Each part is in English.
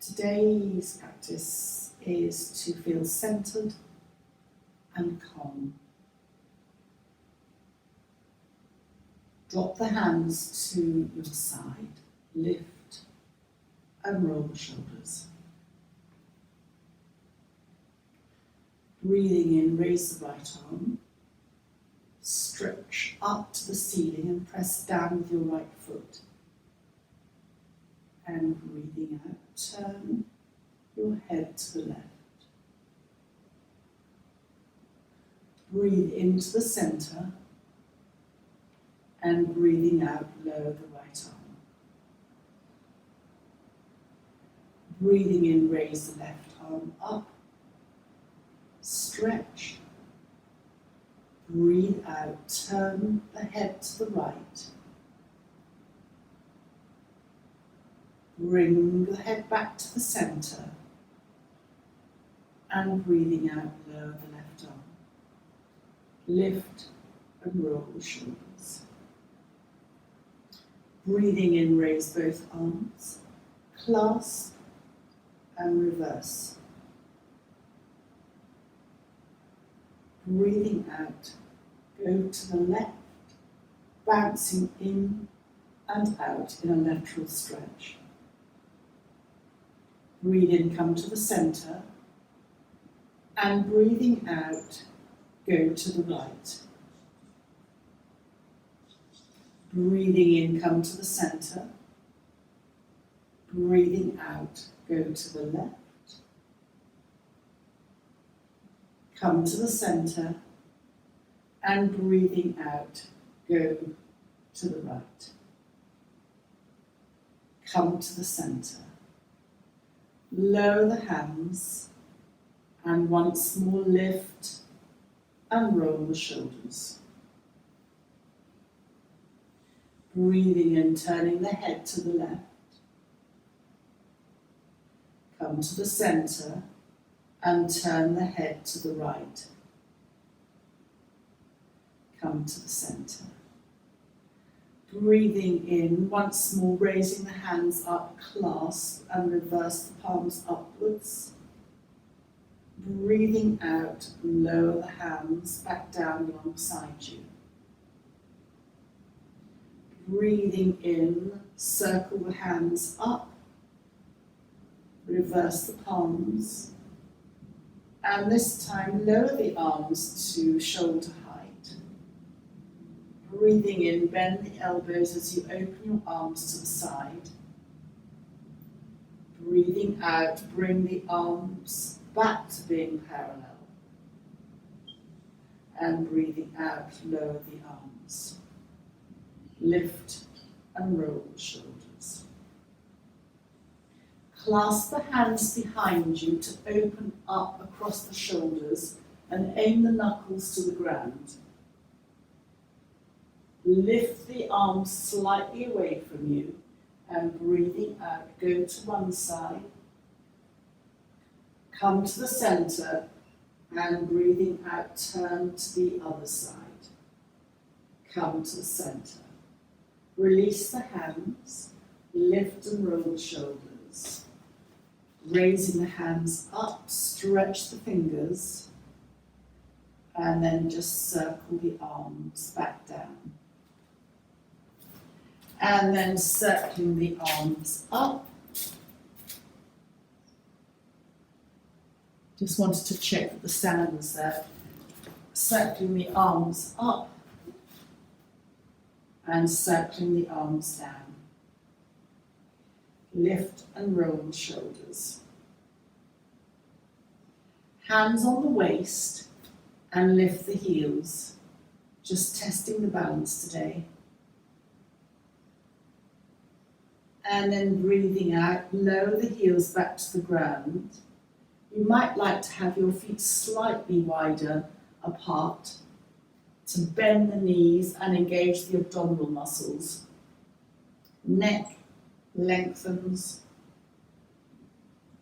Today's practice is to feel centered and calm. Drop the hands to your side, lift and roll the shoulders. Breathing in, raise the right arm, stretch up to the ceiling and press down with your right foot. And breathing out, turn your head to the left. Breathe into the center and breathing out, lower the right arm. Breathing in, raise the left arm up, stretch. Breathe out, turn the head to the right. Bring the head back to the center and breathing out, lower the left arm. Lift and roll the shoulders. Breathing in, raise both arms, clasp and reverse. Breathing out, go to the left, bouncing in and out in a lateral stretch. Breathe in, come to the center, and breathing out, go to the right. Breathing in, come to the center. Breathing out, go to the left. Come to the center, and breathing out, go to the right. Come to the center. Lower the hands, and once more lift and roll the shoulders. Breathing in, turning the head to the left. Come to the center and turn the head to the right. Come to the center. Breathing in, once more raising the hands up, clasp and reverse the palms upwards. Breathing out, lower the hands back down alongside you. Breathing in, circle the hands up, reverse the palms, and this time lower the arms to shoulder height. Breathing in, bend the elbows as you open your arms to the side. Breathing out, bring the arms back to being parallel. And breathing out, lower the arms. Lift and roll the shoulders. Clasp the hands behind you to open up across the shoulders and aim the knuckles to the ground. Lift the arms slightly away from you and breathing out, go to one side. Come to the center and breathing out, turn to the other side. Come to the center. Release the hands, lift and roll the shoulders. Raising the hands up, stretch the fingers, and then just circle the arms back down. And then circling the arms up. Just wanted to check that the sound was there. Circling the arms up and circling the arms down. Lift and roll the shoulders. Hands on the waist and lift the heels. Just testing the balance today. And then breathing out, lower the heels back to the ground. You might like to have your feet slightly wider apart to bend the knees and engage the abdominal muscles. Neck lengthens.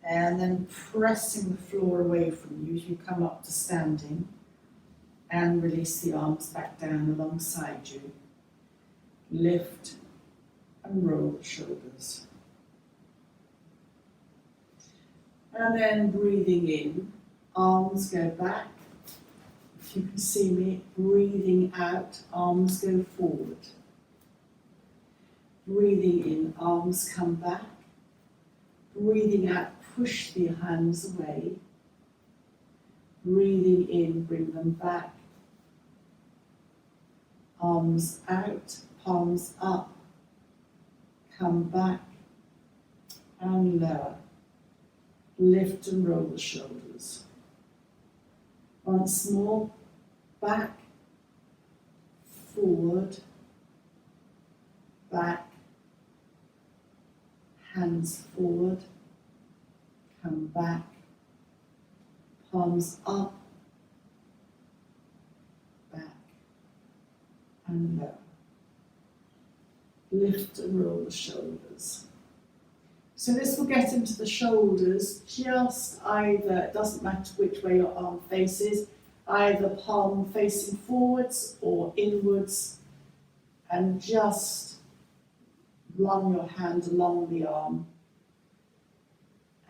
And then pressing the floor away from you as you come up to standing. And release the arms back down alongside you. Lift and roll the shoulders. And then breathing in, arms go back. If you can see me, breathing out, arms go forward. Breathing in, arms come back. Breathing out, push the hands away. Breathing in, bring them back. Arms out, palms up. Come back and lower. Lift and roll the shoulders. Once more, back, forward, back, hands forward, come back, palms up, back, and lower. Lift and roll the shoulders. So this will get into the shoulders, just either, it doesn't matter which way your arm faces, either palm facing forwards or inwards, and just run your hand along the arm.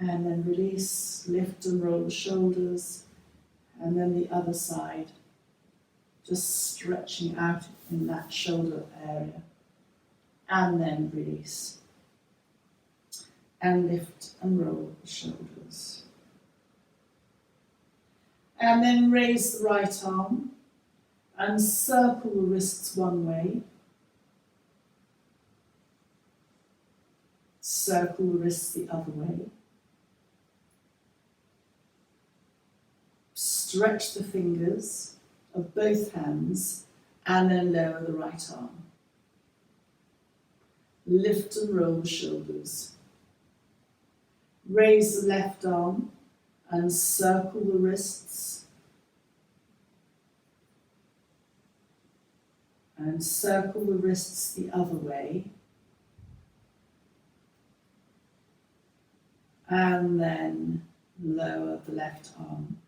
And then release, lift and roll the shoulders, and then the other side, just stretching out in that shoulder area, and then release. And lift and roll the shoulders. And then raise the right arm and circle the wrists one way. Circle the wrists the other way. Stretch the fingers of both hands and then lower the right arm. Lift and roll the shoulders. Raise the left arm and circle the wrists. And circle the wrists the other way. And then lower the left arm.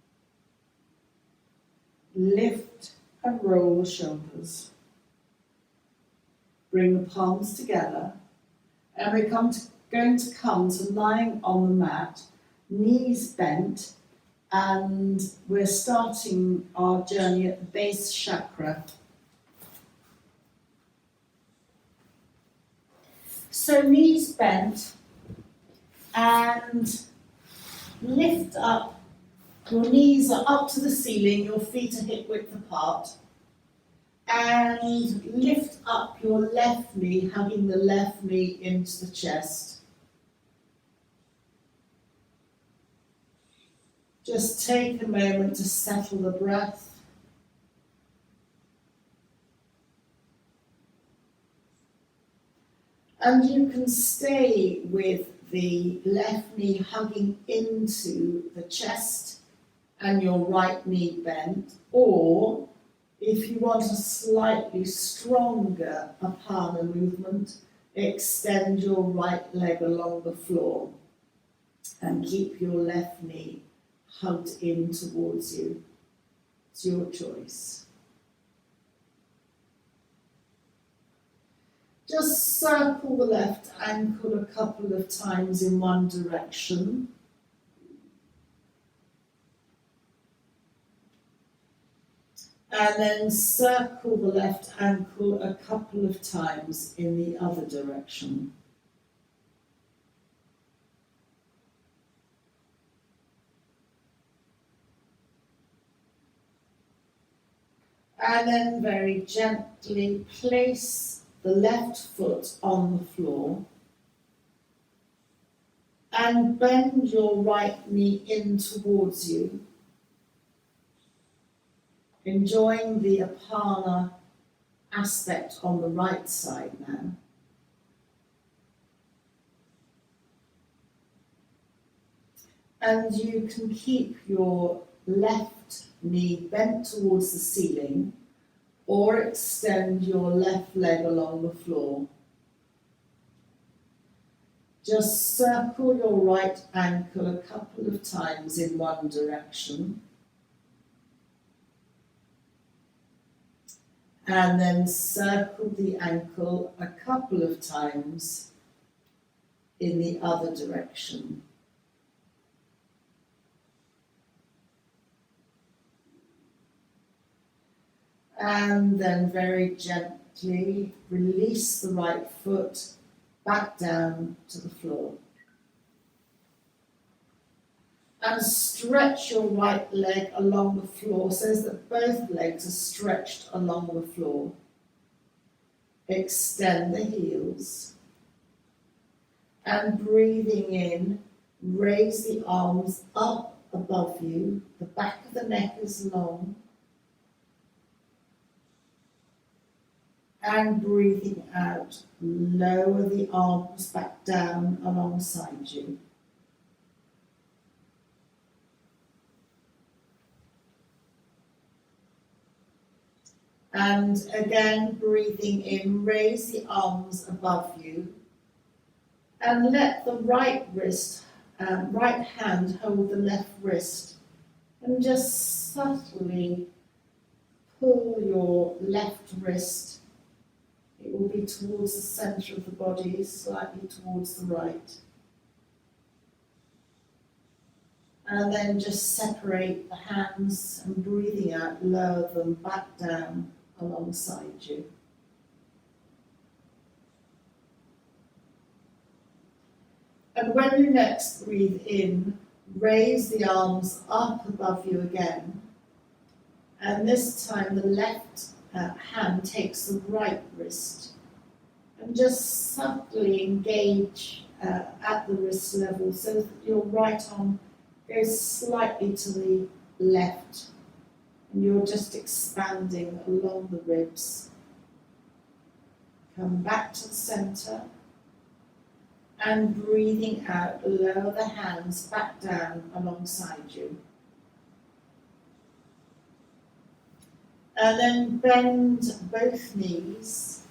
Lift and roll the shoulders. Bring the palms together, and we're going to come to lying on the mat, knees bent, and we're starting our journey at the base chakra. So knees bent, and lift up. Your knees are up to the ceiling, your feet are hip width apart. And lift up your left knee, hugging the left knee into the chest. Just take a moment to settle the breath. And you can stay with the left knee hugging into the chest and your right knee bent, or if you want a slightly stronger apana movement, extend your right leg along the floor and keep your left knee hugged in towards you. It's your choice. Just circle the left ankle a couple of times in one direction. And then circle the left ankle a couple of times in the other direction. And then very gently place the left foot on the floor and bend your right knee in towards you, enjoying the apana aspect on the right side now. And you can keep your left knee bent towards the ceiling or extend your left leg along the floor. Just circle your right ankle a couple of times in one direction. And then circle the ankle a couple of times in the other direction. And then very gently release the right foot back down to the floor. And stretch your right leg along the floor so that both legs are stretched along the floor. Extend the heels. And breathing in, raise the arms up above you. The back of the neck is long. And breathing out, lower the arms back down alongside you. And again, breathing in, raise the arms above you. And let the right hand hold the left wrist. And just subtly pull your left wrist. It will be towards the centre of the body, slightly towards the right. And then just separate the hands and breathing out, lower them back down alongside you. And when you next breathe in, raise the arms up above you again. And this time the left hand takes the right wrist. And just subtly engage at the wrist level so that your right arm goes slightly to the left. And you're just expanding along the ribs. Come back to the centre. And breathing out, lower the hands back down alongside you. And then bend both knees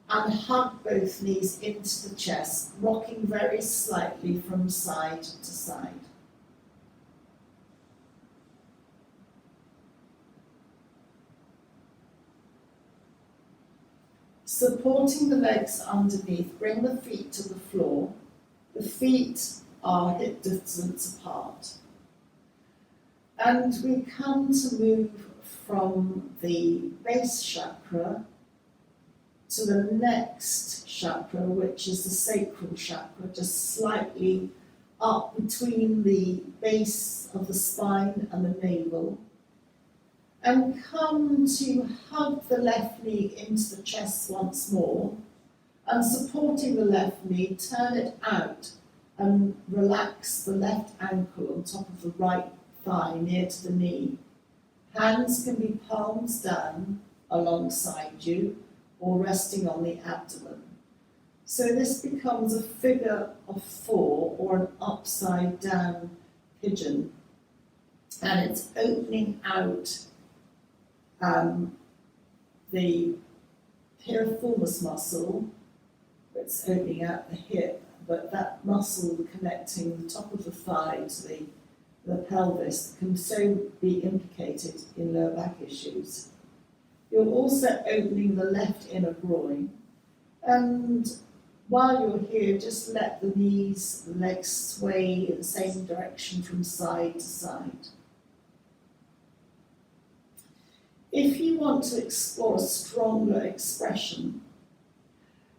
and hug both knees into the chest, rocking very slightly from side to side. Supporting the legs underneath, bring the feet to the floor. The feet are hip distance apart. And we come to move from the base chakra to the next chakra, which is the sacral chakra, just slightly up between the base of the spine and the navel. And come to hug the left knee into the chest once more, and supporting the left knee, turn it out and relax the left ankle on top of the right thigh near to the knee. Hands can be palms down alongside you or resting on the abdomen. So this becomes a figure of 4 or an upside down pigeon. And it's opening out the piriformis muscle. It's opening out the hip, but that muscle connecting the top of the thigh to the pelvis can so be implicated in lower back issues. You're also opening the left inner groin, and while you're here, just let the knees, the legs sway in the same direction from side to side. If you want to explore a stronger expression,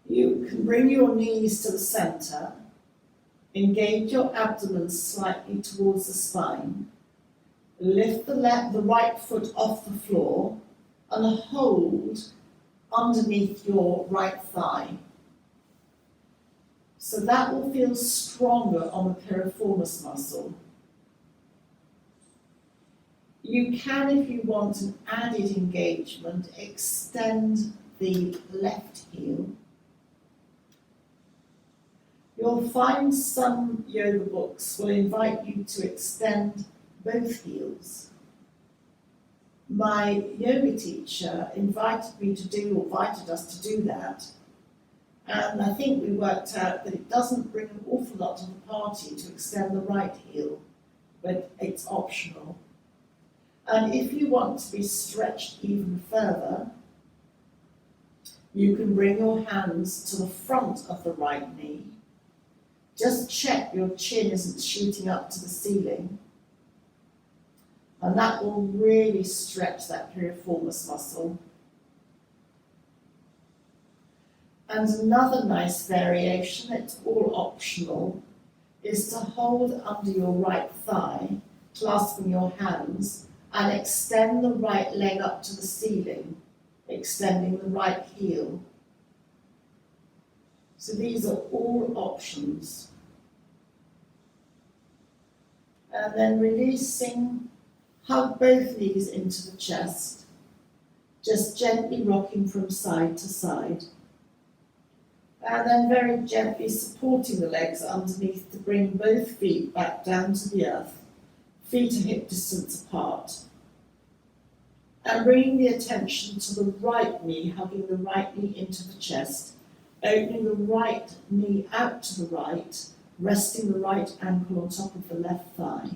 you can bring your knees to the centre, engage your abdomen slightly towards the spine, lift the right foot off the floor, and hold underneath your right thigh. So that will feel stronger on the piriformis muscle. You can, if you want an added engagement, extend the left heel. You'll find some yoga books will invite you to extend both heels. My yoga teacher invited us to do that. And I think we worked out that it doesn't bring an awful lot to the party to extend the right heel, but it's optional. And if you want to be stretched even further, you can bring your hands to the front of the right knee. Just check your chin isn't shooting up to the ceiling. And that will really stretch that piriformis muscle. And another nice variation, it's all optional, is to hold under your right thigh, clasping your hands, and extend the right leg up to the ceiling, extending the right heel. So these are all options. And then releasing, hug both knees into the chest, just gently rocking from side to side. And then very gently supporting the legs underneath to bring both feet back down to the earth, feet a hip distance apart. And bringing the attention to the right knee, hugging the right knee into the chest, opening the right knee out to the right, resting the right ankle on top of the left thigh.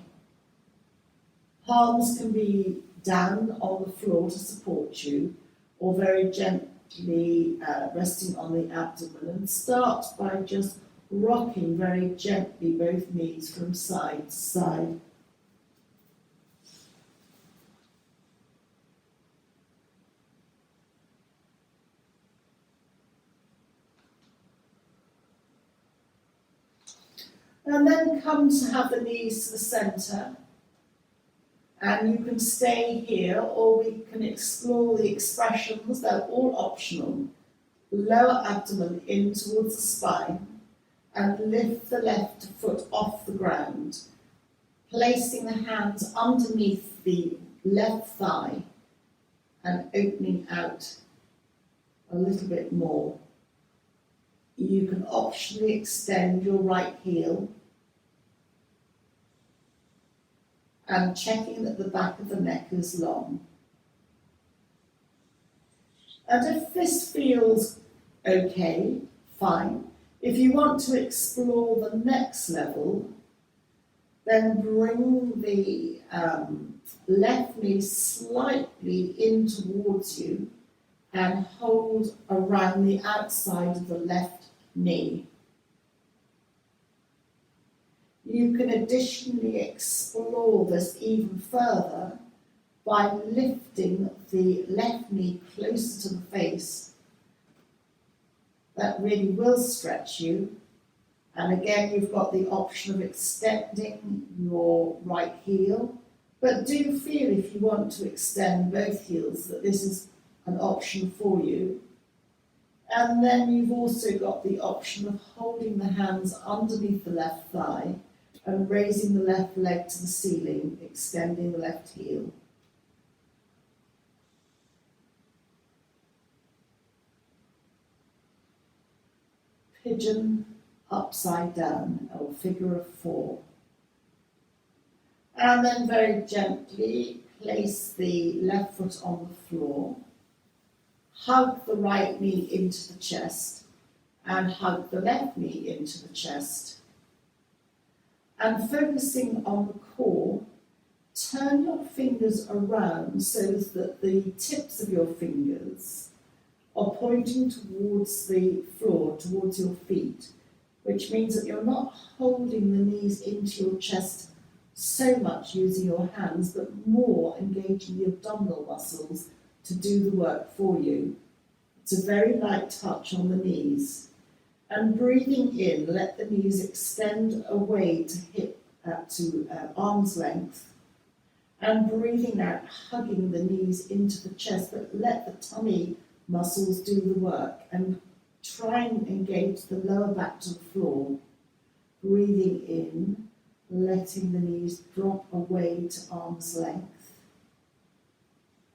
Palms can be down on the floor to support you, or very gently resting on the abdomen, and start by just rocking very gently both knees from side to side. And then come to have the knees to the centre. And you can stay here, or we can explore the expressions, they're all optional. Lower abdomen in towards the spine, and lift the left foot off the ground, placing the hands underneath the left thigh and opening out a little bit more. You can optionally extend your right heel, and checking that the back of the neck is long. And if this feels okay, fine. If you want to explore the next level, then bring the left knee slightly in towards you and hold around the outside of the left knee. You can additionally explore this even further by lifting the left knee closer to the face. That really will stretch you. And again, you've got the option of extending your right heel, but do feel, if you want to extend both heels, that this is an option for you. And then you've also got the option of holding the hands underneath the left thigh and raising the left leg to the ceiling, extending the left heel. Pigeon upside down, or figure of four. And then very gently place the left foot on the floor, hug the right knee into the chest, and hug the left knee into the chest. And focusing on the core, turn your fingers around so that the tips of your fingers are pointing towards the floor, towards your feet, which means that you're not holding the knees into your chest so much using your hands, but more engaging the abdominal muscles to do the work for you. It's a very light touch on the knees. And breathing in, let the knees extend away to arm's length. And breathing out, hugging the knees into the chest, but let the tummy muscles do the work. And try and engage the lower back to the floor. Breathing in, letting the knees drop away to arm's length.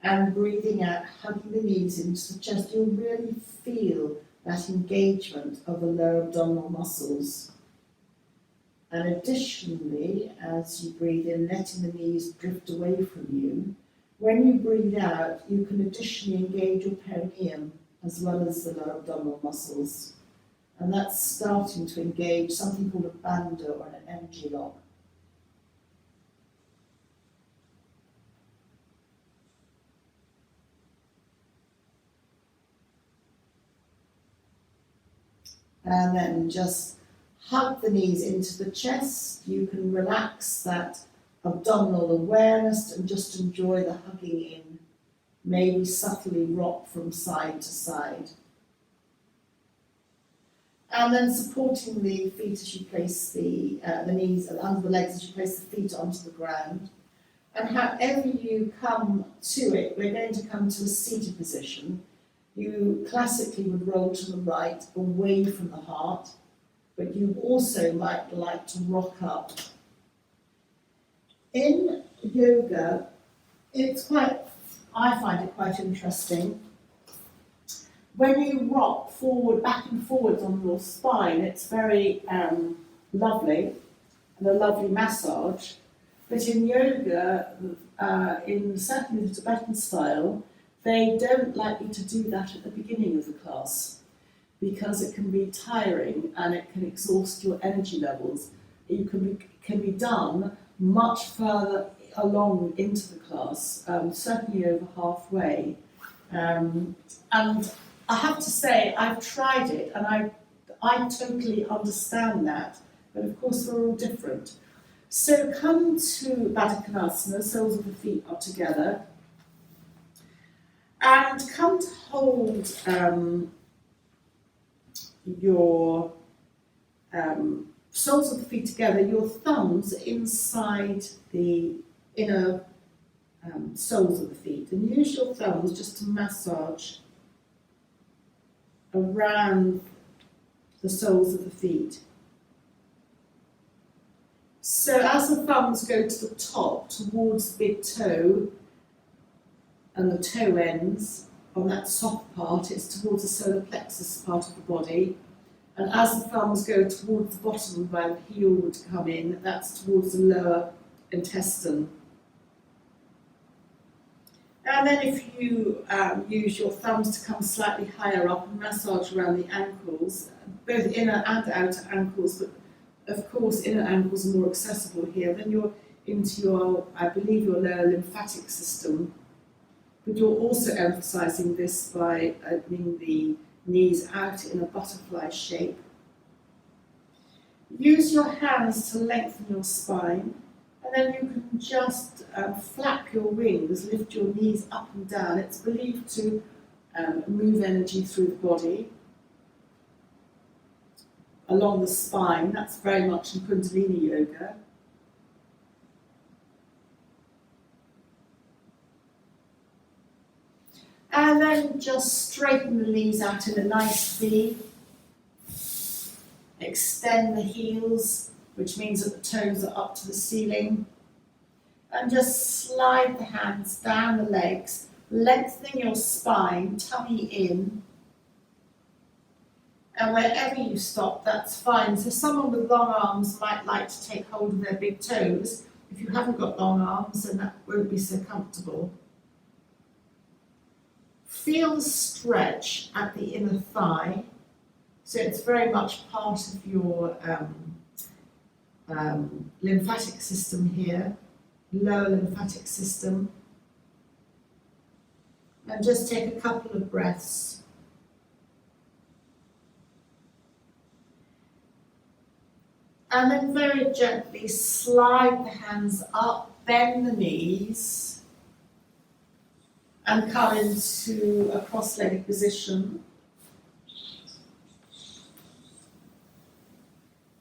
And breathing out, hugging the knees into the chest. You'll really feel that engagement of the lower abdominal muscles. And additionally, as you breathe in, letting the knees drift away from you, when you breathe out, you can additionally engage your perineum as well as the lower abdominal muscles. And that's starting to engage something called a bandha, or an energy lock. And then just hug the knees into the chest. You can relax that abdominal awareness, and just enjoy the hugging in. Maybe subtly rock from side to side. And then supporting the feet as you place the knees under the legs as you place the feet onto the ground. And however you come to it, we're going to come to a seated position. You classically would roll to the right, away from the heart, but you also might like to rock up. In yoga, I find it quite interesting. When you rock forward, back and forwards on your spine, it's very lovely and a lovely massage. But in yoga, in certainly the Tibetan style, they don't like you to do that at the beginning of the class because it can be tiring and it can exhaust your energy levels. It can be done much further along into the class, certainly over halfway. And I have to say, I've tried it and I totally understand that, but of course we're all different. So come to Batakanasana, soles of the feet are together, and come to hold your soles of the feet together, your thumbs inside the inner soles of the feet, and use your thumbs just to massage around the soles of the feet. So as the thumbs go to the top, towards the big toe and the toe ends, on that soft part, it's towards the solar plexus part of the body. And as the thumbs go towards the bottom where the heel would come in, that's towards the lower intestine. And then if you use your thumbs to come slightly higher up and massage around the ankles, both inner and outer ankles, but of course inner ankles are more accessible here, then you're into your, I believe, your lower lymphatic system. But you're also emphasising this by opening the knees out in a butterfly shape. Use your hands to lengthen your spine, and then you can just flap your wings, lift your knees up and down. It's believed to move energy through the body, along the spine. That's very much in Kundalini yoga. And then just straighten the knees out in a nice V. Extend the heels, which means that the toes are up to the ceiling. And just slide the hands down the legs, lengthening your spine, tummy in. And wherever you stop, that's fine. So someone with long arms might like to take hold of their big toes. If you haven't got long arms, then that won't be so comfortable. Feel the stretch at the inner thigh, so it's very much part of your lymphatic system here, lower lymphatic system. And just take a couple of breaths. And then very gently slide the hands up, bend the knees, and come into a cross-legged position.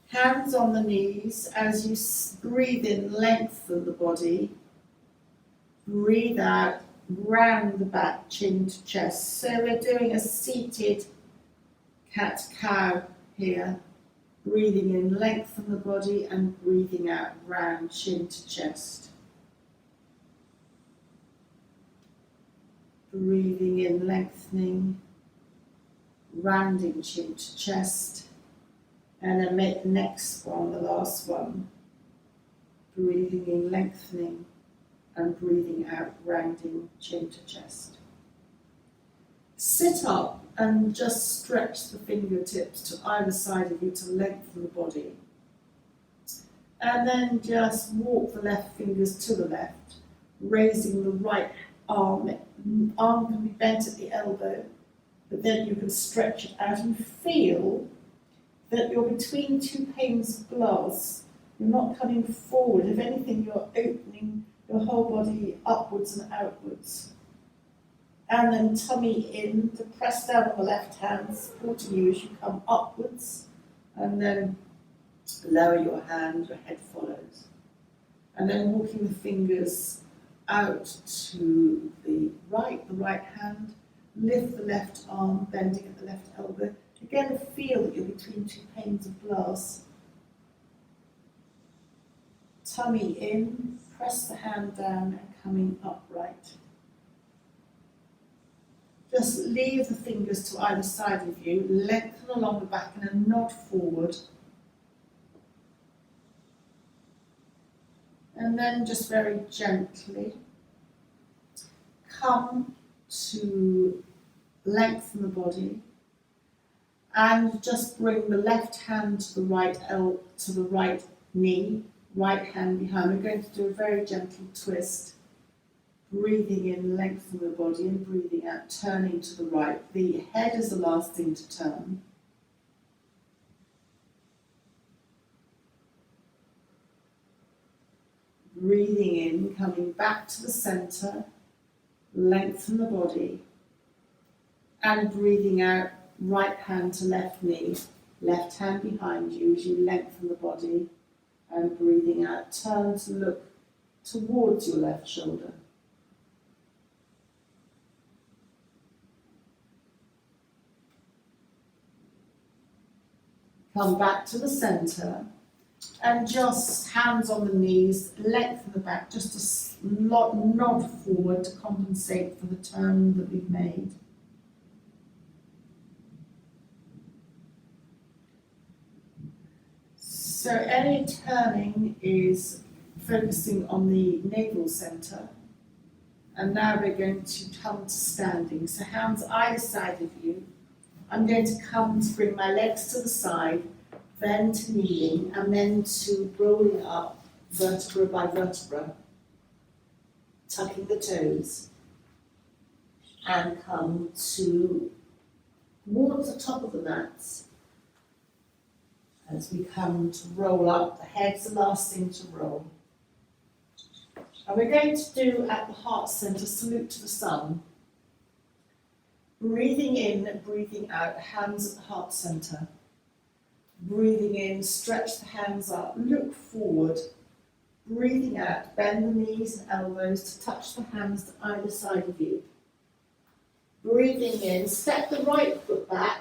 Hands on the knees. As you breathe in, lengthen the body. Breathe out, round the back, chin to chest. So we're doing a seated cat-cow here. Breathing in, lengthen the body, and breathing out, round, chin to chest. Breathing in, lengthening, rounding chin to chest, and then make the next one, the last one. Breathing in, lengthening, and breathing out, rounding chin to chest. Sit up and just stretch the fingertips to either side of you to lengthen the body. And then just walk the left fingers to the left, raising the right arm. Arm can be bent at the elbow, but then you can stretch it out and feel that you're between two panes of glass, You're not coming forward. If anything, you're opening your whole body upwards and outwards. And then tummy in to press down on the left hand, supporting you as you come upwards. And then lower your hand, your head follows. And then walking the fingers out to the right hand, lift the left arm, bending at the left elbow. Again, feel that you're between two panes of glass. Tummy in, press the hand down and coming upright. Just leave the fingers to either side of you, lengthen along the back and a nod forward. And then just very gently come to lengthen the body and just bring the left hand to the right knee, right hand behind. We're going to do a very gentle twist. Breathing in, lengthen the body and breathing out, turning to the right. The head is the last thing to turn. Breathing in, coming back to the center, lengthen the body, and breathing out, right hand to left knee, left hand behind you as you lengthen the body, and breathing out, turn to look towards your left shoulder. Come back to the center and just hands on the knees, lengthen the back, just a nod forward to compensate for the turn that we've made. So any turning is focusing on the navel center. And now we're going to come to standing. So hands either side of you. I'm going to come to bring my legs to the side, then to kneeling, and then to rolling up vertebra by vertebra, tucking the toes, and come towards the top of the mats as we come to roll up. The head's the last thing to roll. And we're going to do at the heart center, salute to the sun. Breathing in, breathing out, hands at the heart center. Breathing in, stretch the hands up, look forward. Breathing out, bend the knees and elbows to touch the hands to either side of you. Breathing in, step the right foot back,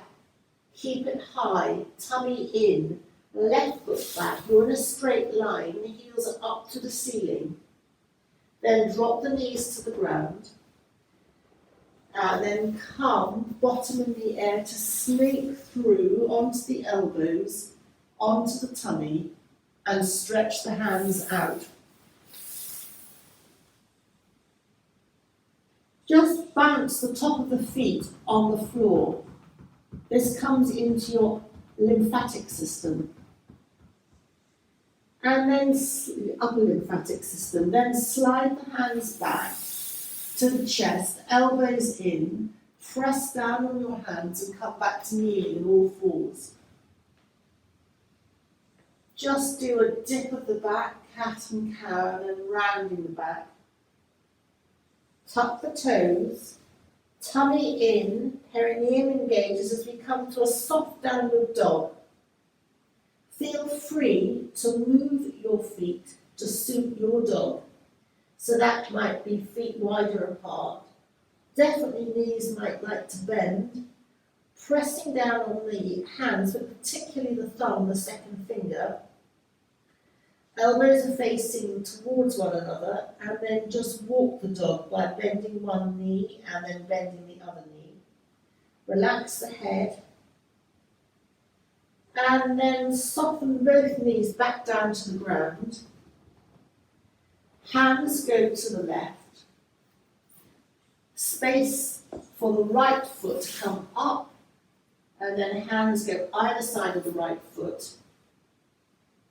keep it high, tummy in, left foot back. You're in a straight line, the heels are up to the ceiling. Then drop the knees to the ground. And then come, bottom in the air, to snake through onto the elbows, onto the tummy, and stretch the hands out. Just bounce the top of the feet on the floor. This comes into your lymphatic system. And then upper lymphatic system. Then slide the hands back to the chest, elbows in, press down on your hands and come back to kneeling in all fours. Just do a dip of the back, cat and cow, and then rounding the back. Tuck the toes, tummy in, perineum engages as we come to a soft downward dog. Feel free to move your feet to suit your dog. So that might be feet wider apart. Definitely knees might like to bend. Pressing down on the hands, but particularly the thumb, the second finger. Elbows are facing towards one another, and then just walk the dog by bending one knee and then bending the other knee. Relax the head. And then soften both knees back down to the ground. Hands go to the left. Space for the right foot to come up, and then hands go either side of the right foot.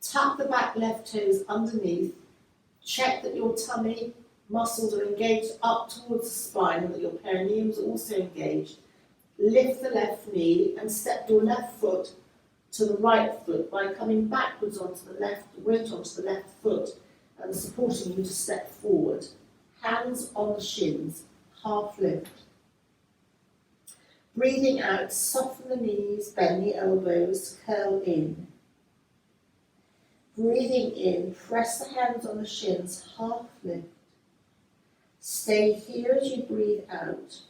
Tuck the back left toes underneath. Check that your tummy muscles are engaged up towards the spine and that your perineum is also engaged. Lift the left knee and step your left foot to the right foot by coming backwards onto the left, weight onto the left foot and supporting you to step forward. Hands on the shins, half lift. Breathing out, soften the knees, bend the elbows, curl in. Breathing in, press the hands on the shins, half lift. Stay here as you breathe out.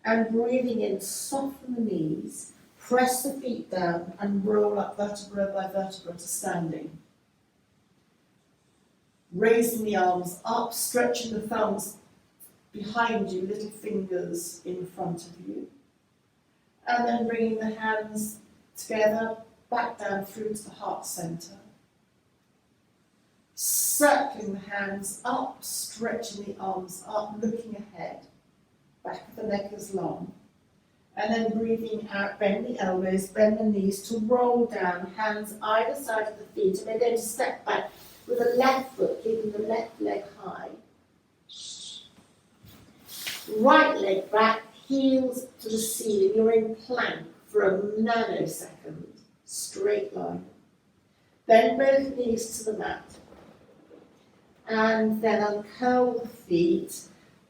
And breathing in, soften the knees, press the feet down and roll up vertebra by vertebra to standing. Raising the arms up, stretching the thumbs behind you, little fingers in front of you. And then bringing the hands together, back down through to the heart center. Circling the hands up, stretching the arms up, looking ahead. Back of the neck is long. And then breathing out, bend the elbows, bend the knees to roll down, hands either side of the feet. And we're going to step back with the left foot, keeping the left leg high. Right leg back, heels to the ceiling. You're in plank for a nanosecond. Straight line. Bend both knees to the mat. And then uncurl the feet.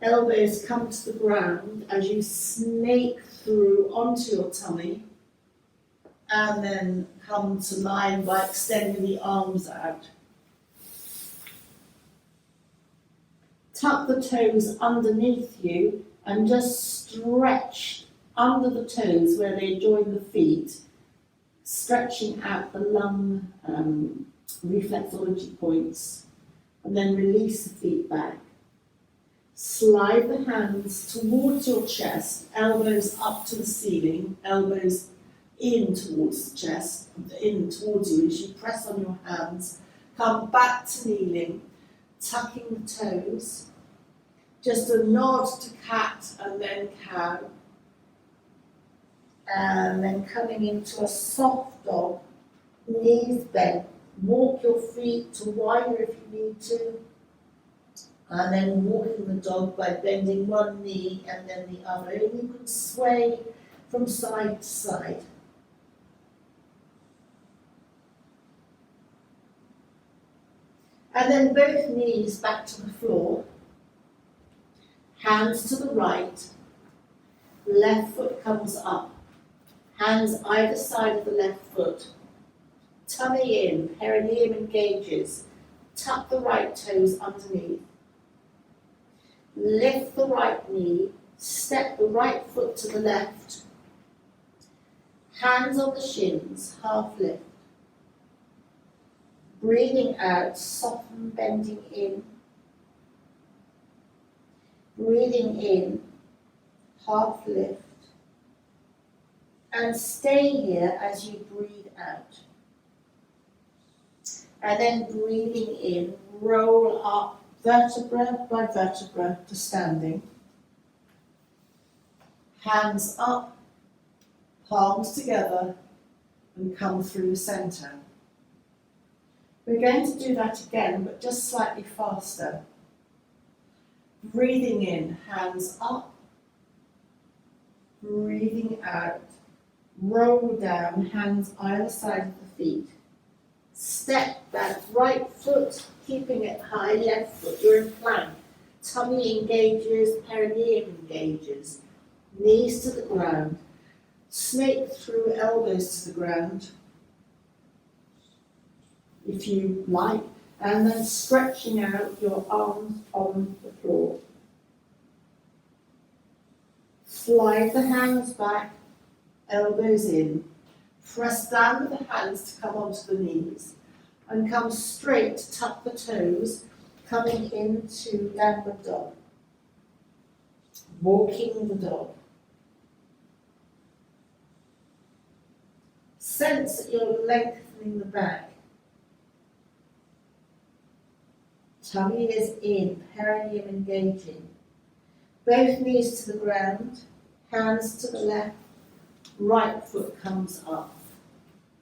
Elbows come to the ground as you snake through onto your tummy. And then come to line by extending the arms out. Tuck the toes underneath you and just stretch under the toes where they join the feet, stretching out the lung reflexology points, and then release the feet back. Slide the hands towards your chest, elbows up to the ceiling, elbows in towards the chest, in towards you as you press on your hands. Come back to kneeling, tucking the toes. Just a nod to cat and then cow. And then coming into a soft dog, knees bent. Walk your feet to wider if you need to. And then walking the dog by bending one knee and then the other. And you can sway from side to side. And then both knees back to the floor. Hands to the right. Left foot comes up. Hands either side of the left foot. Tummy in, perineum engages. Tuck the right toes underneath. Lift the right knee. Step the right foot to the left. Hands on the shins, half lift. Breathing out, soften, bending in. Breathing in, half lift. And stay here as you breathe out. And then breathing in, roll up vertebra by vertebra to standing. Hands up, palms together, and come through the center. We're going to do that again, but just slightly faster. Breathing in, hands up. Breathing out. Roll down, hands either side of the feet. Step back, right foot, keeping it high, left foot, you're in plank. Tummy engages, perineum engages. Knees to the ground. Snake through, elbows to the ground, if you like. And then stretching out your arms on the floor. Slide the hands back, elbows in. Press down with the hands to come onto the knees. And come straight, tuck the toes, coming into downward dog. Walking the dog. Sense that you're lengthening the back. Tummy is in, perineum engaging. Both knees to the ground, hands to the left, right foot comes up.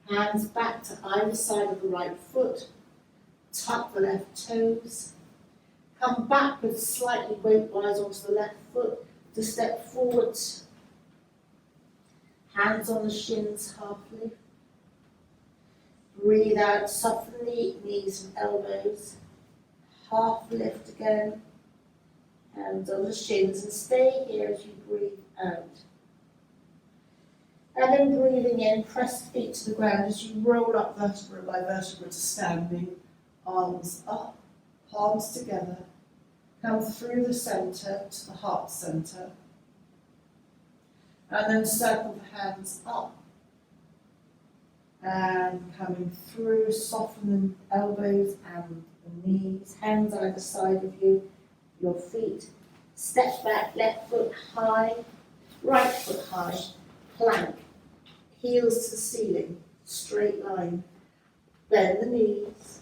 Hands back to either side of the right foot. Tuck the left toes. Come backwards slightly weight-wise onto the left foot to step forward. Hands on the shins, half lift. Breathe out, soften the knees and elbows. Half lift again. Hands on the shins, and stay here as you breathe out. And then breathing in, press the feet to the ground as you roll up vertebra by vertebra to standing. Arms up, palms together. Come through the centre to the heart centre. And then circle the hands up. And coming through, soften the elbows and the knees. Hands either side of you. Your feet. Step back, left foot high, right foot high. Plank. Heels to the ceiling. Straight line. Bend the knees.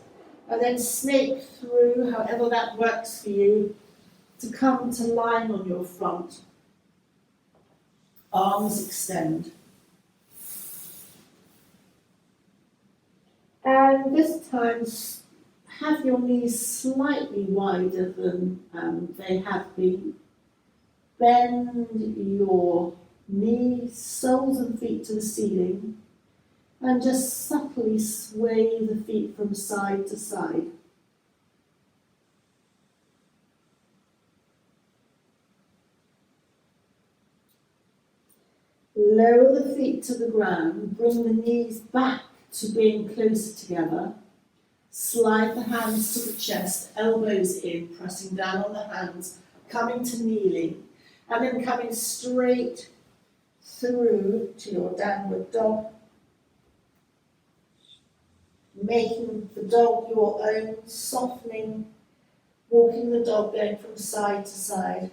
And then snake through, however that works for you, to come to lying on your front. Arms extend. And this time, have your knees slightly wider than they have been. Bend your knees, soles and feet to the ceiling. And just subtly sway the feet from side to side. Lower the feet to the ground, bring the knees back to being closer together. Slide the hands to the chest, elbows in, pressing down on the hands, coming to kneeling, and then coming straight through to your downward dog. Making the dog your own, softening, walking the dog going from side to side.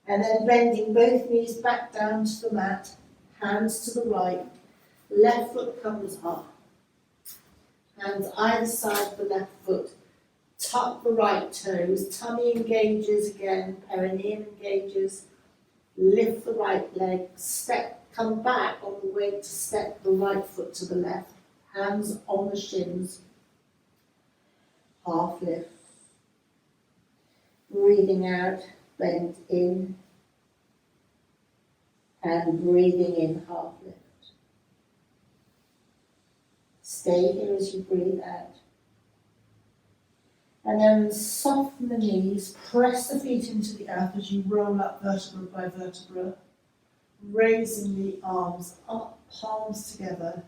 And then bending both knees back down to the mat, hands to the right, left foot comes up. Hands either side of the left foot, tuck the right toes, tummy engages again, perineum engages. Lift the right leg, step, come back on the way to step the right foot to the left, hands on the shins, half lift. Breathing out, bend in, and breathing in, half lift. Stay here as you breathe out. And then soften the knees, press the feet into the earth as you roll up vertebra by vertebra, raising the arms up, palms together,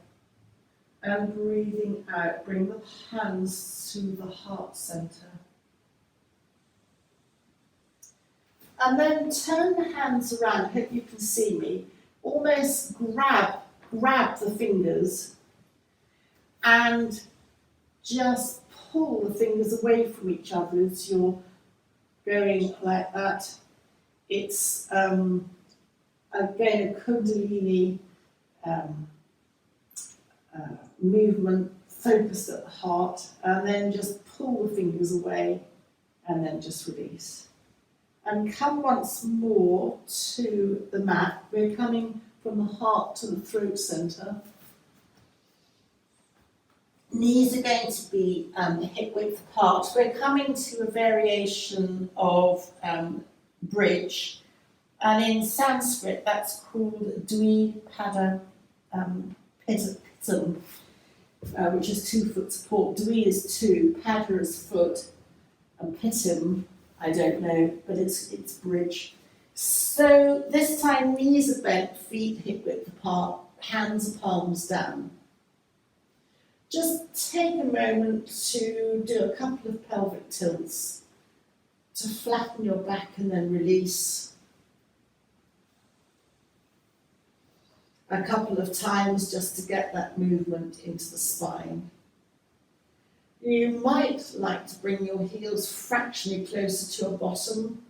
and breathing out. Bring the hands to the heart center. And then turn the hands around, I hope you can see me, almost grab the fingers and just pull the fingers away from each other as you're going like that. It's again a Kundalini movement focused at the heart, and then just pull the fingers away and then just release. And come once more to the mat. We're coming from the heart to the throat center. Knees are going to be hip width apart. We're coming to a variation of bridge, and in Sanskrit that's called Dvi-pada Pitam, which is 2 foot support. Dvi is 2, Pada is foot, and Pitam, I don't know, but it's bridge. So this time knees are bent, feet hip width apart, hands and palms down. Just take a moment to do a couple of pelvic tilts to flatten your back and then release. A couple of times just to get that movement into the spine. You might like to bring your heels fractionally closer to your bottom,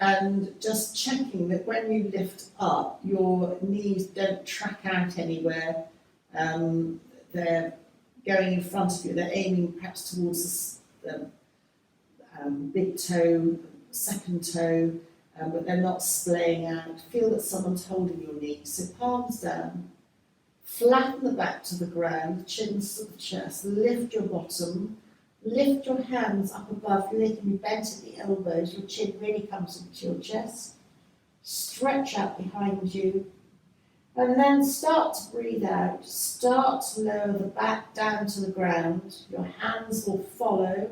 and just checking that when you lift up, your knees don't track out anywhere. They're going in front of you, they're aiming perhaps towards the big toe, second toe, but they're not splaying out. Feel that someone's holding your knees, so palms down, flatten the back to the ground, chins to the chest, lift your bottom, lift your hands up above you, they can be bent at the elbows, your chin really comes into your chest. Stretch out behind you. And then start to breathe out. Start to lower the back down to the ground. Your hands will follow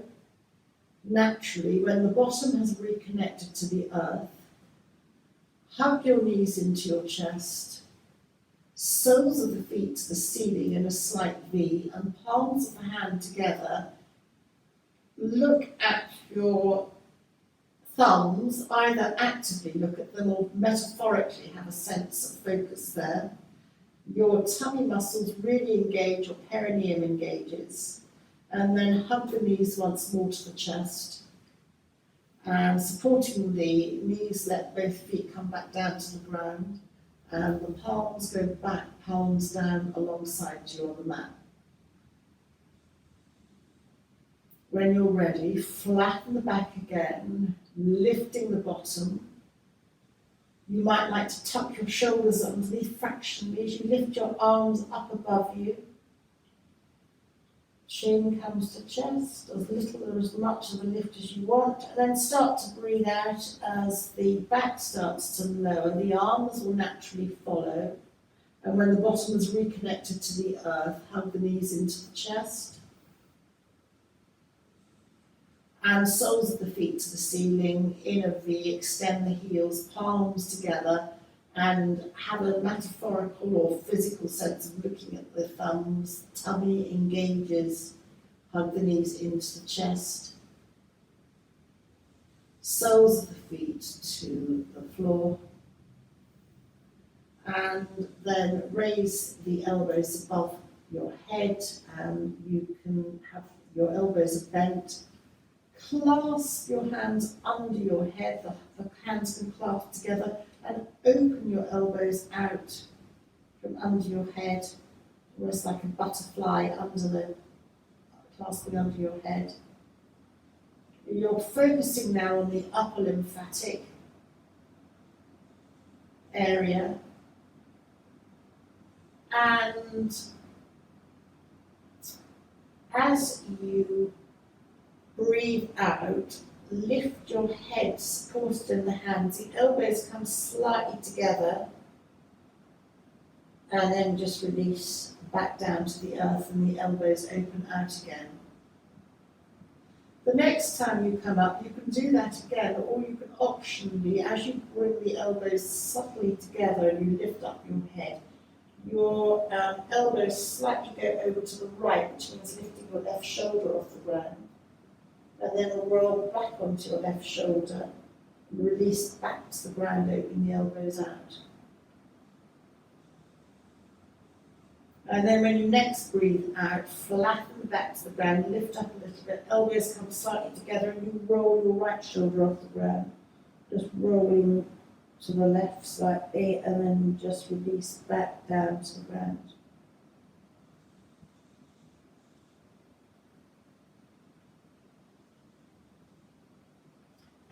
naturally. When the bottom has reconnected to the earth, hug your knees into your chest. Soles of the feet to the ceiling in a slight V, and palms of the hand together. Look at your thumbs, either actively look at them or metaphorically have a sense of focus there. Your tummy muscles really engage, your perineum engages, and then hug the knees once more to the chest. And supporting the knees, let both feet come back down to the ground, and the palms go back, palms down alongside you on the mat. When you're ready, flatten the back again, lifting the bottom. You might like to tuck your shoulders underneath fractionally as you lift your arms up above you. Chin comes to chest, as little or as much of a lift as you want, and then start to breathe out as the back starts to lower. The arms will naturally follow, and when the bottom is reconnected to the earth, hug the knees into the chest. And soles of the feet to the ceiling, in a V, extend the heels, palms together, and have a metaphorical or physical sense of looking at the thumbs. Tummy engages, hug the knees into the chest. Soles of the feet to the floor. And then raise the elbows above your head. You can have your elbows bent. Clasp your hands under your head, the hands can clasp together, and open your elbows out from under your head, almost like a butterfly clasping under your head. You're focusing now on the upper lymphatic area, and as you breathe out, lift your head supported in the hands, the elbows come slightly together, and then just release back down to the earth and the elbows open out again. The next time you come up, you can do that again, or you can optionally, as you bring the elbows subtly together and you lift up your head, your elbows slightly go over to the right, which means lifting your left shoulder off the ground. And then roll back onto your left shoulder, and release back to the ground, opening the elbows out. And then when you next breathe out, flatten back to the ground, lift up a little bit, elbows come slightly together, and you roll your right shoulder off the ground, just rolling to the left slightly, and then just release back down to the ground.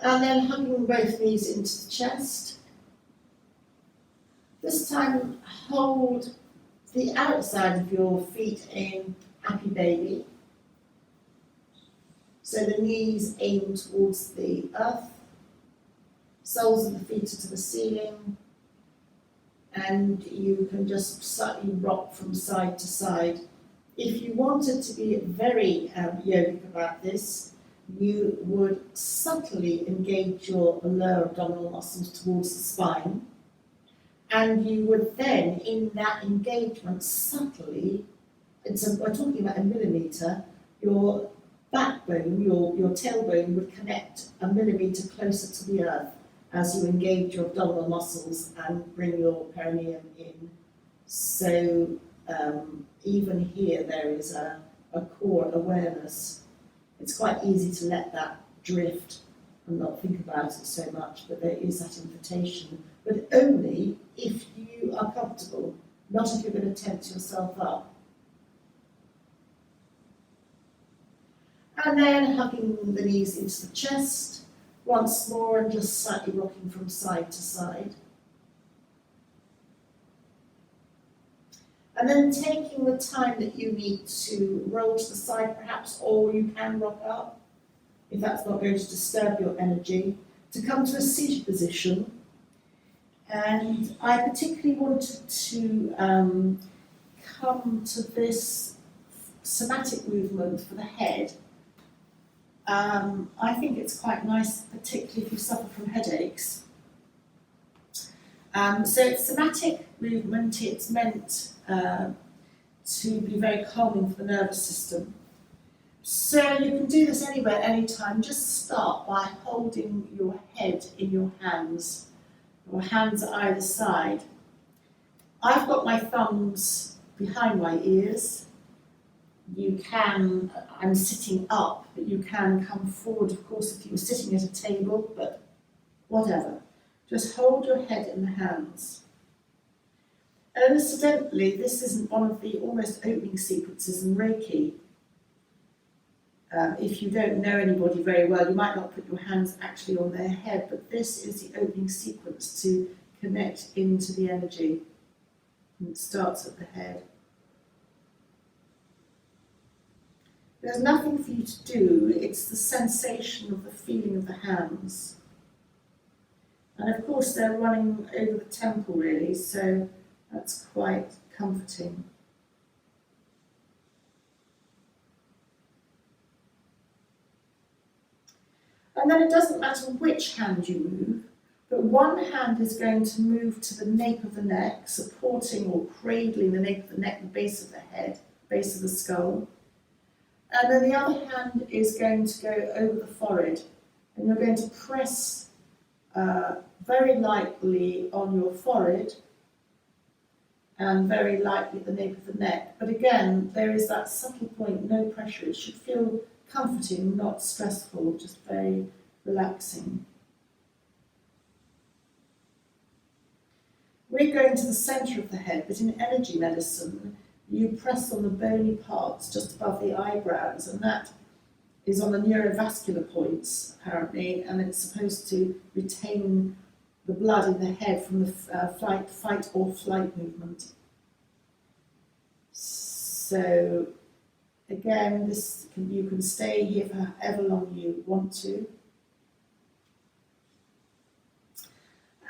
And then hugging both knees into the chest. This time, hold the outside of your feet in happy baby. So the knees aim towards the earth, soles of the feet are to the ceiling, and you can just slightly rock from side to side. If you wanted to be very yogic about this, you would subtly engage your lower abdominal muscles towards the spine, and you would then, in that engagement, subtly, we're talking about a millimetre, your backbone, your tailbone would connect a millimetre closer to the earth as you engage your abdominal muscles and bring your perineum in. So even here there is a core awareness. It's quite easy to let that drift and not think about it so much, but there is that invitation. But only if you are comfortable, not if you're going to tense yourself up. And then hugging the knees into the chest once more and just slightly rocking from side to side. And then taking the time that you need to roll to the side perhaps, or you can rock up, if that's not going to disturb your energy, to come to a seated position. And I particularly wanted to come to this somatic movement for the head. I think it's quite nice, particularly if you suffer from headaches. So it's somatic movement, it's meant to be very calming for the nervous system. So you can do this anywhere, anytime. Just start by holding your head in your hands, or hands at either side. I've got my thumbs behind my ears. You can, I'm sitting up, but you can come forward, of course, if you were sitting at a table, but whatever. Just hold your head in the hands. And incidentally, this isn't one of the almost opening sequences in Reiki. If you don't know anybody very well, you might not put your hands actually on their head, but this is the opening sequence to connect into the energy. And it starts at the head. There's nothing for you to do, it's the sensation of the feeling of the hands. And of course they're running over the temple really, so that's quite comforting. And then it doesn't matter which hand you move, but one hand is going to move to the nape of the neck, supporting or cradling the nape of the neck, the base of the head, base of the skull. And then the other hand is going to go over the forehead, and you're going to press very lightly on your forehead and very lightly at the nape of the neck. But again, there is that subtle point, no pressure. It should feel comforting, not stressful, just very relaxing. We're going to the centre of the head, but in energy medicine, you press on the bony parts just above the eyebrows, and that is on the neurovascular points, apparently, and it's supposed to retain the blood in the head from the fight or flight movement. So, again, you can stay here for however long you want to.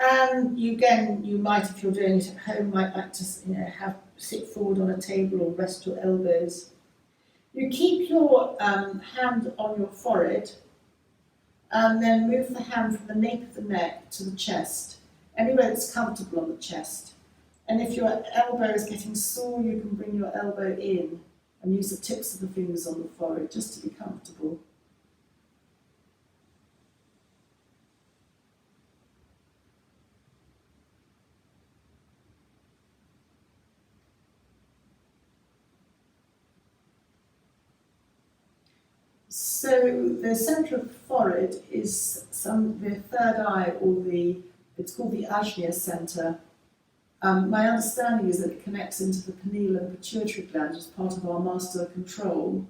And you might, if you're doing it at home, might like to sit forward on a table or rest your elbows. You keep your hand on your forehead and then move the hand from the nape of the neck to the chest, anywhere that's comfortable on the chest. And if your elbow is getting sore, you can bring your elbow in and use the tips of the fingers on the forehead just to be comfortable. So the centre of the forehead is the third eye, or it's called the Ajna centre. My understanding is that it connects into the pineal and pituitary gland as part of our master control.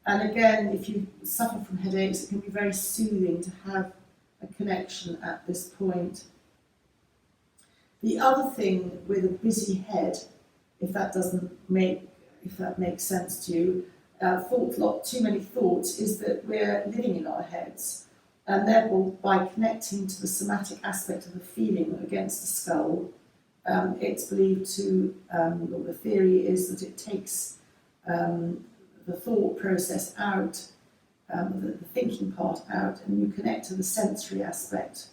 And again, if you suffer from headaches, it can be very soothing to have a connection at this point. The other thing with a busy head, if that makes sense to you, too many thoughts, is that we're living in our heads, and therefore by connecting to the somatic aspect of the feeling against the skull, it's believed to, or the theory is that it takes the thought process out, the thinking part out, and you connect to the sensory aspect.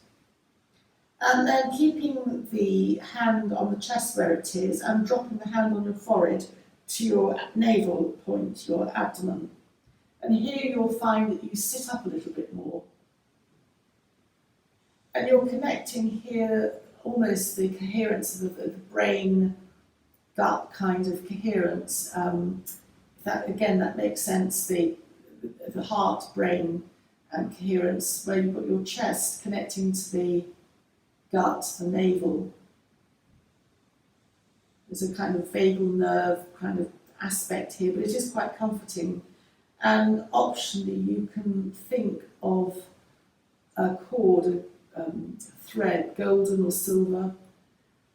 And then keeping the hand on the chest where it is and dropping the hand on your forehead to your navel point, your abdomen. And here you'll find that you sit up a little bit more. And you're connecting here almost the coherence of the brain, gut kind of coherence. That makes sense, the heart, brain coherence, where you've got your chest connecting to the gut, the navel. There's a kind of vagal nerve kind of aspect here, but it is quite comforting. And optionally, you can think of a cord, a thread, golden or silver,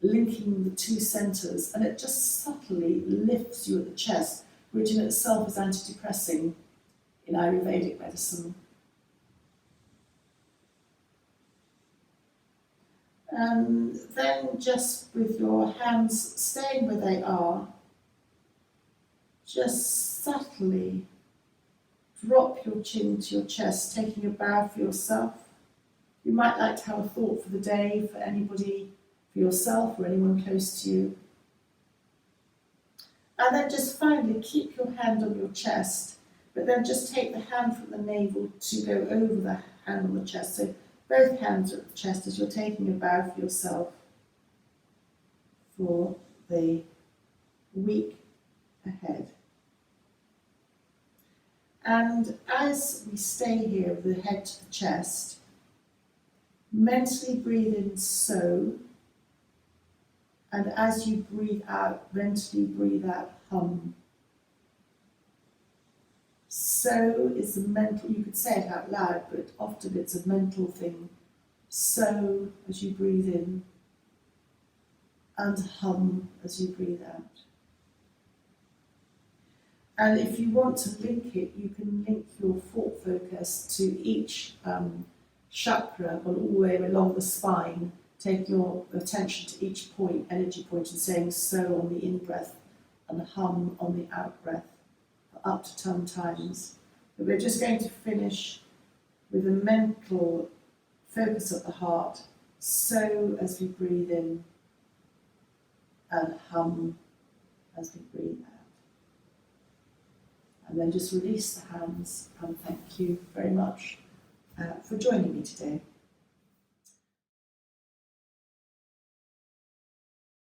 linking the two centres, and it just subtly lifts you at the chest, which in itself is antidepressing in Ayurvedic medicine. And then just with your hands staying where they are, just subtly drop your chin to your chest, taking a bow for yourself. You might like to have a thought for the day, for anybody, for yourself or anyone close to you. And then just finally keep your hand on your chest, but then just take the hand from the navel to go over the hand on the chest. So both hands are at the chest as you're taking a bow for yourself for the week ahead. And as we stay here with the head to the chest, mentally breathe in so, and as you breathe out, mentally breathe out hum. So is a mental, you could say it out loud, but often it's a mental thing. So as you breathe in, and hum as you breathe out. And if you want to link it, you can link your thought focus to each chakra all the way along the spine. Take your attention to each point, energy point, and saying so on the in-breath and hum on the out-breath for up to 10 times. But we're just going to finish with a mental focus at the heart, so as we breathe in, and hum as we breathe out. And then just release the hands, and thank you very much for joining me today.